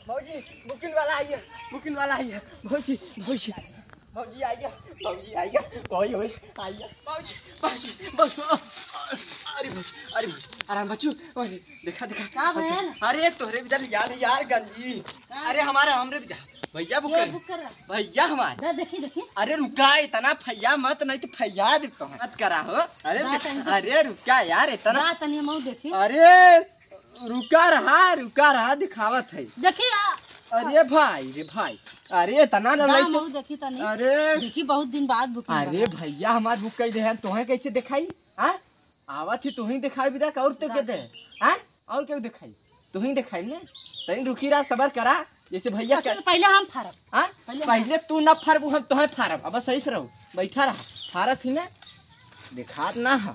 भौजी बुकिल वाला आई है, बुकिल वाला आई है। भौजी भौजी भौजी आई है, भौजी आई है, कोई होई आई है। भौजी भौजी भौजी अरे भौजी अरे भौजी आराम बच्चू। अरे देखा देखा क्या बहन? अरे तोरे भी जल यार यार गंजी। अरे हमारा हमरे भी भैया बुक कर भैया हमारे। देखी देखी। अरे रुका इतना फैया मत, नहीं तो फैया दे तो मत करा हो। अरे अरे रुका यार इतना देखी। अरे रुका रहा दिखावत है। देखी अरे भाई रे भाई अरे इतना देखी तनी। अरे देखी बहुत दिन बाद बुकिंग। अरे भैया हमार बुक कर दे हैं, तोहे कैसे दिखाई? हाँ आवत ही तू ही दिखाई भी और तो के दे। हाँ और क्यों दिखाई? तू ही दिखाई ना तनी रुकी रहा सबर करा। जैसे भैया पहले हम फारब। हाँ पहले तू न फरब हम तोहे फारब। अब सही से रहो बैठा रहा फारत ही ना दिखात ना है।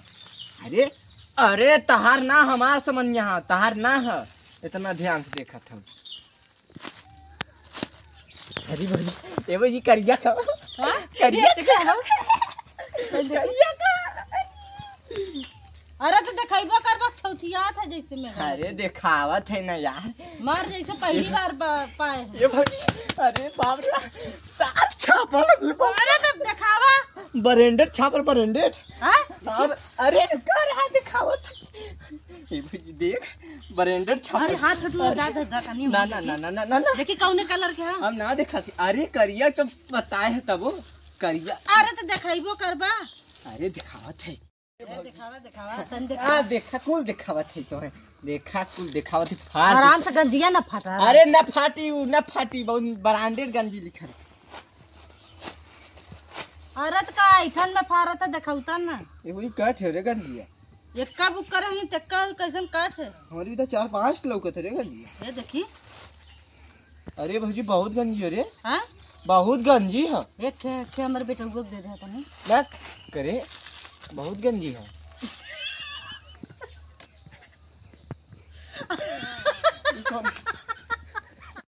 अरे अरे तहार ना हमार समझ यहाँ तहार ना है, इतना ध्यान से देखा था। अरे भाई एवं जी करिया का करिया का अरे तो दिखाइबो करबा छौछियात है जैसे में। अरे दिखावत है ना यार मार जैसे पहली बार पाए ये भाई। अरे बाप रे सात छापल। अरे तो दिखावा ब्रांडेड छापल ब्रांडेड। हां अरे कर रहा दिखावत ये भाई देख ब्रांडेड छापल। अरे हाथ हटवा दा कनी। ना ना ना ना ना ना देखी कौन कलर के है? हम ना देखा थी। अरे करिया तो बताए है तब करिया। अरे तो दिखाइबो करबा। अरे दिखावत है दिखावा तन देखा। देखा कुल दिखावत है तो है देखा कुल दिखावत है। फाड़ आराम से गंजिया ना फटा। अरे न फाटी न फाटी बहुत ब्रांडेड गंजी लिखल। अरे तो का ऐठन में फारा था दिखाउता ना। ये वही कट है रे गंजी। एक्का बुक कर ही तक्का कैसन काट है? हमारी तो 4-5 लौकत है रे गंजी। ये देखी। अरे भौजी बहुत गंजी है रे। हां बहुत गंजी है। एक के हमर बेटा को दे दे तनी ना करे बहुत गंजी है।